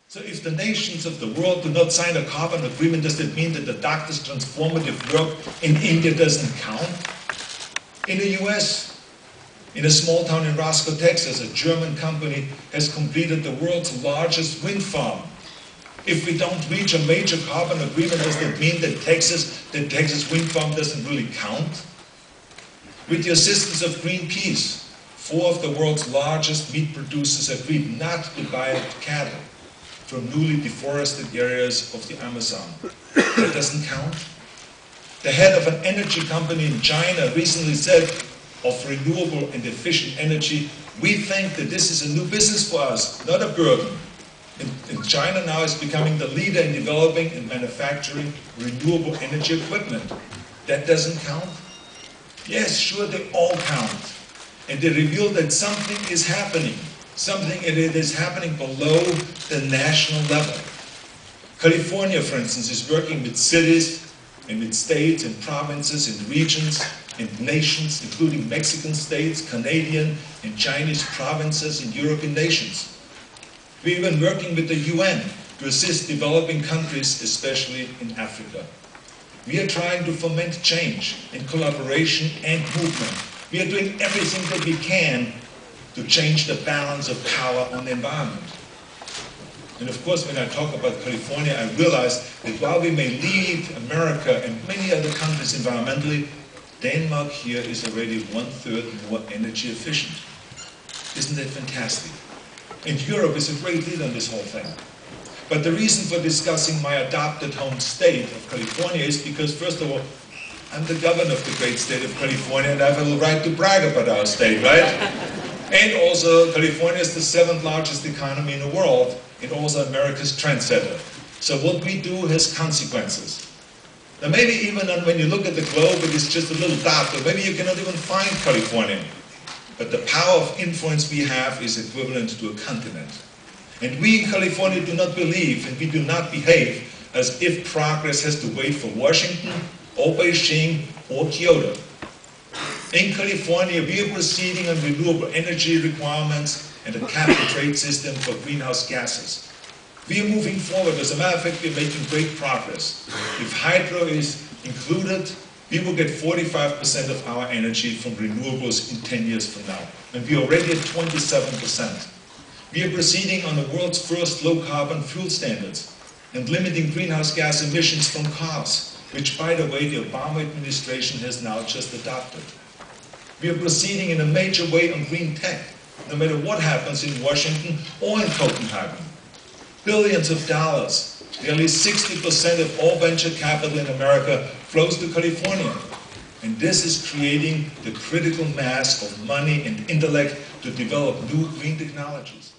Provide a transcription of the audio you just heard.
So if the nations of the world do not sign a carbon agreement, does that mean that the doctor's transformative work in India doesn't count? In the US, in a small town in Roscoe, Texas, a German company has completed the world's largest wind farm. If we don't reach a major carbon agreement, does that mean that the Texas wind farm doesn't really count? With the assistance of Greenpeace, 4 of the world's largest meat producers agreed not to buy cattle from newly deforested areas of the Amazon. That doesn't count? The head of an energy company in China recently said of renewable and efficient energy, we think that this is a new business for us, not a burden. And China now is becoming the leader in developing and manufacturing renewable energy equipment. That doesn't count? Yes, sure, they all count. And they reveal that something is happening. Something that is happening below the national level. California, for instance, is working with cities and with states and provinces and regions and nations, including Mexican states, Canadian and Chinese provinces and European nations. We're even working with the UN to assist developing countries, especially in Africa. We are trying to foment change in collaboration and movement. We are doing everything that we can to change the balance of power on the environment. And of course, when I talk about California, I realize that while we may lead America and many other countries environmentally, Denmark here is already 1/3 more energy efficient. Isn't that fantastic? And Europe is a great leader in this whole thing. But the reason for discussing my adopted home state of California is because, first of all, I'm the governor of the great state of California and I have a right to brag about our state, right? And also, California is the 7th largest economy in the world and also America's trendsetter. So what we do has consequences. Now maybe even when you look at the globe, it is just a little dot, or maybe you cannot even find California. But the power of influence we have is equivalent to a continent. And we in California do not believe and we do not behave as if progress has to wait for Washington or Beijing or Kyoto. In California, we are proceeding on renewable energy requirements and a cap and trade system for greenhouse gases. We are moving forward. As a matter of fact, we are making great progress. If hydro is included, we will get 45% of our energy from renewables in 10 years from now. And we are already at 27%. We are proceeding on the world's first low-carbon fuel standards and limiting greenhouse gas emissions from cars, which, by the way, the Obama administration has now just adopted. We are proceeding in a major way on green tech, no matter what happens in Washington or in Copenhagen. Billions of dollars, nearly 60% of all venture capital in America flows to California. And this is creating the critical mass of money and intellect to develop new green technologies.